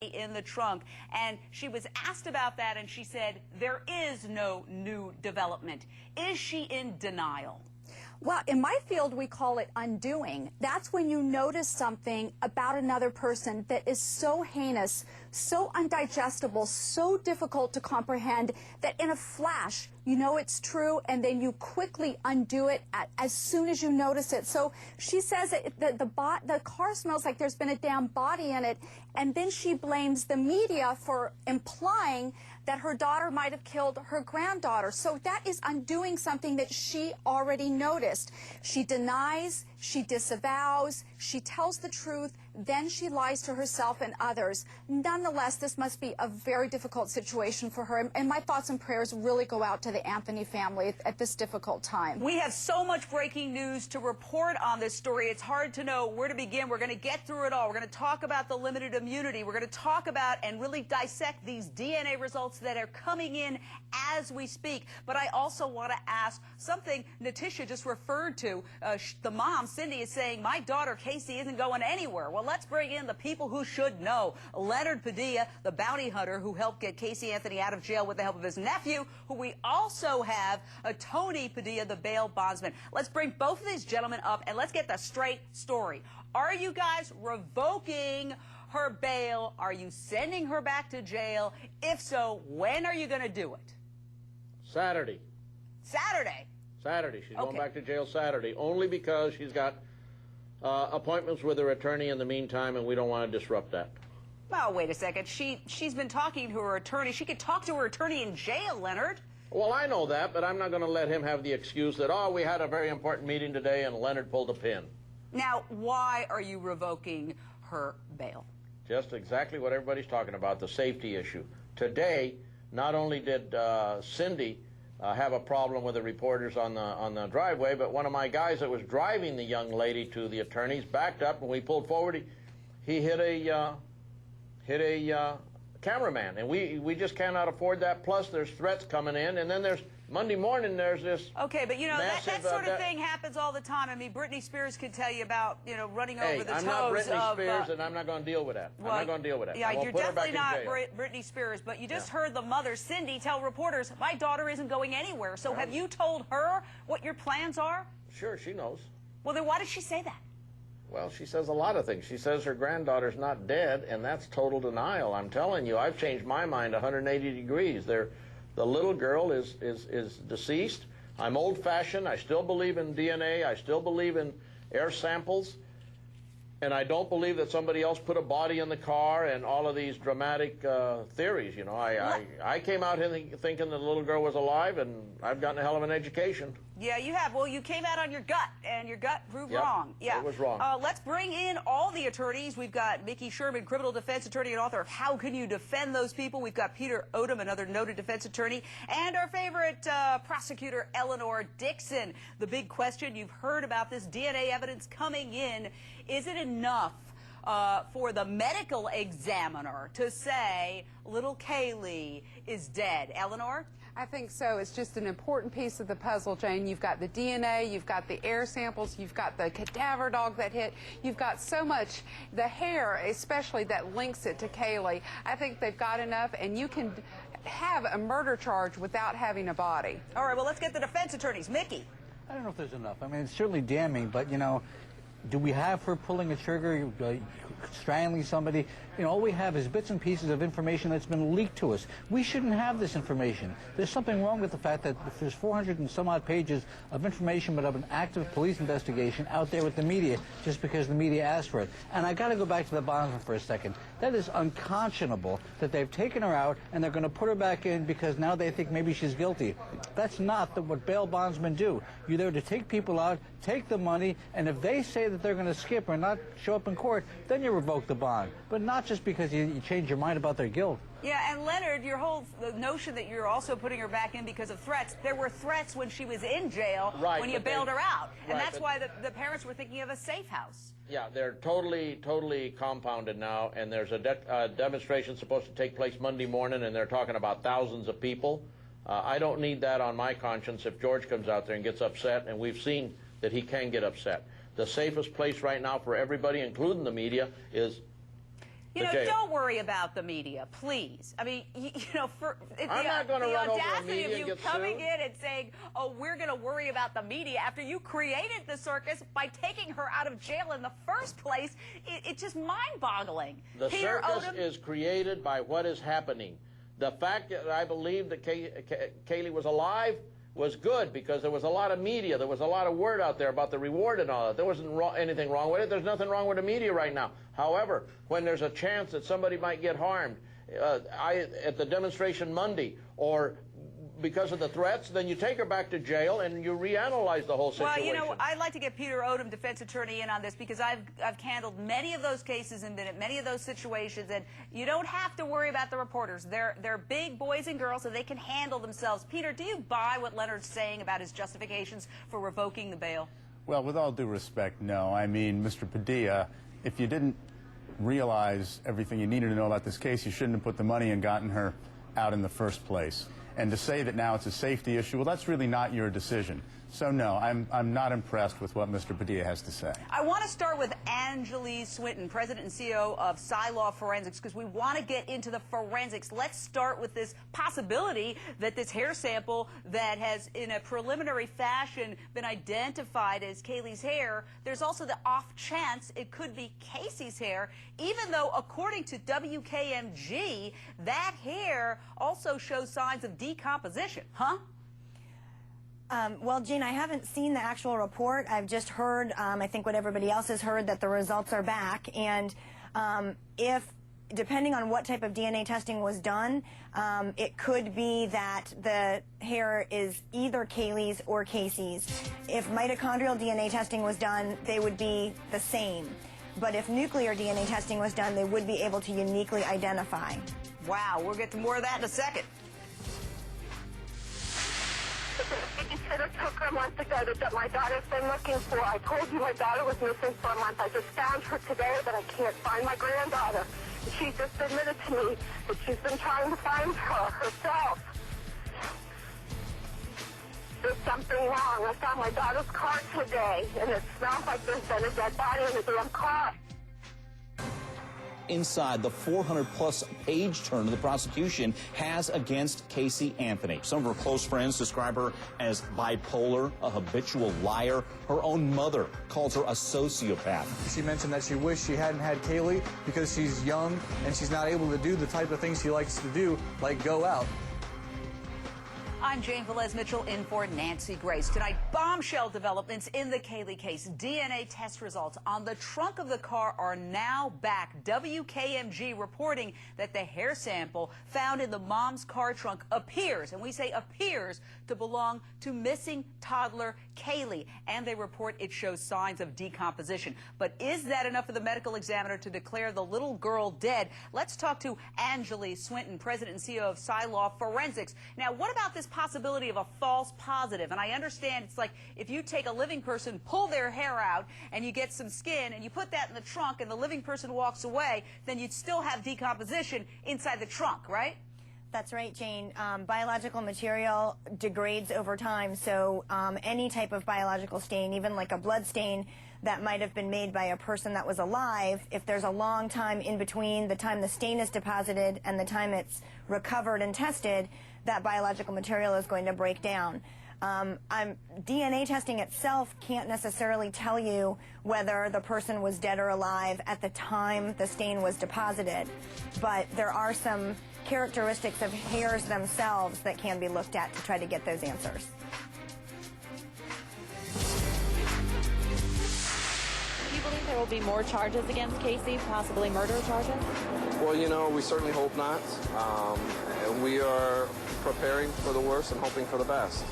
in the trunk, and she was asked about that, and she said there is no new development. Is she in denial? Well, in my field, we call it undoing. That's when you notice something about another person that is so heinous, so undigestible, so difficult to comprehend that in a flash, you know it's true, and then you quickly undo it as soon as you notice it. So she says that the car smells like there's been a damn body in it, and then she blames the media for implying that her daughter might have killed her granddaughter. So that is undoing something that she already noticed. She denies, she disavows, she tells the truth, then she lies to herself and others. Nonetheless, this must be a very difficult situation for her, and my thoughts and prayers really go out to the Anthony family at this difficult time. We have so much breaking news to report on this story. It's hard to know where to begin. We're going to get through it all. We're going to talk about the limited immunity. We're going to talk about and really dissect these DNA results that are coming in as we speak. But I also want to ask something Natisha just referred to. The mom, Cindy, is saying, my daughter, Casey, isn't going anywhere. Well, let's bring in the people who should know. Leonard Padilla, the bounty hunter who helped get Casey Anthony out of jail with the help of his nephew, who we also have Tony Padilla, the bail bondsman. Let's bring both of these gentlemen up and let's get the straight story. Are you guys revoking her bail? Are you sending her back to jail? If so, when are you going to do it? Saturday. Saturday? Saturday. She's okay. Going back to jail Saturday, only because she's got appointments with her attorney in the meantime, and we don't want to disrupt that. Well, wait a second. She's been talking to her attorney. She could talk to her attorney in jail, Leonard. Well, I know that, but I'm not going to let him have the excuse that, oh, we had a very important meeting today and Leonard pulled a pin. Now, why are you revoking her bail? Just exactly what everybody's talking about, the safety issue. Today, not only did Cindy have a problem with the reporters on the driveway, but one of my guys that was driving the young lady to the attorneys backed up, and we pulled forward. He hit a cameraman, and we just cannot afford that. Plus, there's threats coming in, and then there's Monday morning. There's this. Okay, but you know that sort of thing happens all the time. I mean, Britney Spears could tell you about running over the toes of. I'm not Britney Spears, and I'm not going to deal with that. Well, I'm not going to deal with that. Yeah, you're definitely not Britney Spears, but you just heard the mother, Cindy, tell reporters, "My daughter isn't going anywhere." So, have you told her what your plans are? Sure, she knows. Well, then why did she say that? Well, she says a lot of things. She says her granddaughter's not dead, and that's total denial. I'm telling you, I've changed my mind 180 degrees. The little girl is deceased. I'm old-fashioned. I still believe in DNA. I still believe in air samples. And I don't believe that somebody else put a body in the car and all of these dramatic theories. You know, I came out here thinking the little girl was alive, and I've gotten a hell of an education. Yeah, you have. Well, you came out on your gut, and your gut proved wrong. Yeah, it was wrong. Let's bring in all the attorneys. We've got Mickey Sherman, criminal defense attorney and author of How Can You Defend Those People? We've got Peter Odom, another noted defense attorney, and our favorite prosecutor, Eleanor Dixon. The big question, you've heard about this DNA evidence coming in. Is it enough for the medical examiner to say little Caylee is dead? Eleanor? I think so. It's just an important piece of the puzzle, Jane. You've got the DNA, you've got the air samples, you've got the cadaver dog that hit, you've got so much, the hair especially, that links it to Caylee. I think they've got enough, and you can have a murder charge without having a body. All right, well, let's get the defense attorneys. Mickey? I don't know if there's enough. I mean, it's certainly damning, but, you know, do we have her pulling a trigger, strangling somebody? You know, all we have is bits and pieces of information that's been leaked to us. We shouldn't have this information. There's something wrong with the fact that there's 400 and some odd pages of information but of an active police investigation out there with the media just because the media asked for it. And I got to go back to the bondsman for a second. That is unconscionable that they've taken her out and they're going to put her back in because now they think maybe she's guilty. That's not what bail bondsmen do. You're there to take people out, take the money, and if they say that they're going to skip or not show up in court, then you revoke the bond. But not just because you change your mind about their guilt. Yeah, and Leonard, your whole notion that you're also putting her back in because of threats, there were threats when she was in jail when you bailed her out. And that's why the parents were thinking of a safe house. Yeah, they're totally compounded now, and there's a demonstration supposed to take place Monday morning, and they're talking about thousands of people. I don't need that on my conscience if George comes out there and gets upset, and we've seen that he can get upset. The safest place right now for everybody, including the media, is You know, jail. don't worry about the media, please. I mean, you know, I'm not going to run over the audacity media of and you get coming sued. in and saying, "Oh, we're going to worry about the media," after you created the circus by taking her out of jail in the first place, it's just mind-boggling. The Peter circus Odom is created by what is happening. The fact that I believe that Caylee was alive was good because there was a lot of media. There was a lot of word out there about the reward and all that. There wasn't anything wrong with it. There's nothing wrong with the media right now. However, when there's a chance that somebody might get harmed at the demonstration Monday or because of the threats, then you take her back to jail and you reanalyze the whole situation. Well, you know, I'd like to get Peter Odom, defense attorney, in on this because I've handled many of those cases and been in many of those situations, and you don't have to worry about the reporters. They're big boys and girls, and they can handle themselves. Peter, do you buy what Leonard's saying about his justifications for revoking the bail? Well, with all due respect, no. I mean, Mr. Padilla, if you didn't realize everything you needed to know about this case, you shouldn't have put the money and gotten her out in the first place. And to say that now it's a safety issue, well, that's really not your decision. So, no, I'm not impressed with what Mr. Padilla has to say. I want to start with Caylee Swinton, President and CEO of Law Forensics, because we want to get into the forensics. Let's start with this possibility that this hair sample that has, in a preliminary fashion, been identified as Caylee's hair, there's also the off chance it could be Casey's hair, even though, according to WKMG, that hair also shows signs of decomposition. Huh? Well, Jane, I haven't seen the actual report. I've just heard, I think what everybody else has heard, that the results are back. And depending on what type of DNA testing was done, it could be that the hair is either Caylee's or Casey's. If mitochondrial DNA testing was done, they would be the same. But if nuclear DNA testing was done, they would be able to uniquely identify. Wow, we'll get to more of that in a second. The babysitter took her months ago that my daughter's been looking for. I told you my daughter was missing for a month. I just found her today, but I can't find my granddaughter. She just admitted to me that she's been trying to find her herself. There's something wrong. I found my daughter's car today, and it smells like there's been a dead body in the damn car. Inside the 400-plus page turn the prosecution has against Casey Anthony. Some of her close friends describe her as bipolar, a habitual liar. Her own mother calls her a sociopath. She mentioned that she wished she hadn't had Caylee because she's young and she's not able to do the type of things she likes to do, like go out. I'm Jane Velez-Mitchell in for Nancy Grace. Tonight, bombshell developments in the Caylee case. DNA test results on the trunk of the car are now back. WKMG reporting that the hair sample found in the mom's car trunk appears, and we say appears, to belong to missing toddler Caylee. And they report it shows signs of decomposition. But is that enough for the medical examiner to declare the little girl dead? Let's talk to Caylee Swinton, President and CEO of Law Forensics. Now, what about this possibility of a false positive? And I understand it's like if you take a living person, pull their hair out, and you get some skin, and you put that in the trunk, and the living person walks away, then you'd still have decomposition inside the trunk, right? That's right, Jane. Biological material degrades over time, so any type of biological stain, even like a blood stain that might have been made by a person that was alive, if there's a long time in between the time the stain is deposited and the time it's recovered and tested, that biological material is going to break down. DNA testing itself can't necessarily tell you whether the person was dead or alive at the time the stain was deposited, but there are some characteristics of hairs themselves that can be looked at to try to get those answers. Do you believe there will be more charges against Casey, possibly murder charges? Well, you know, we certainly hope not. We are preparing for the worst and hoping for the best.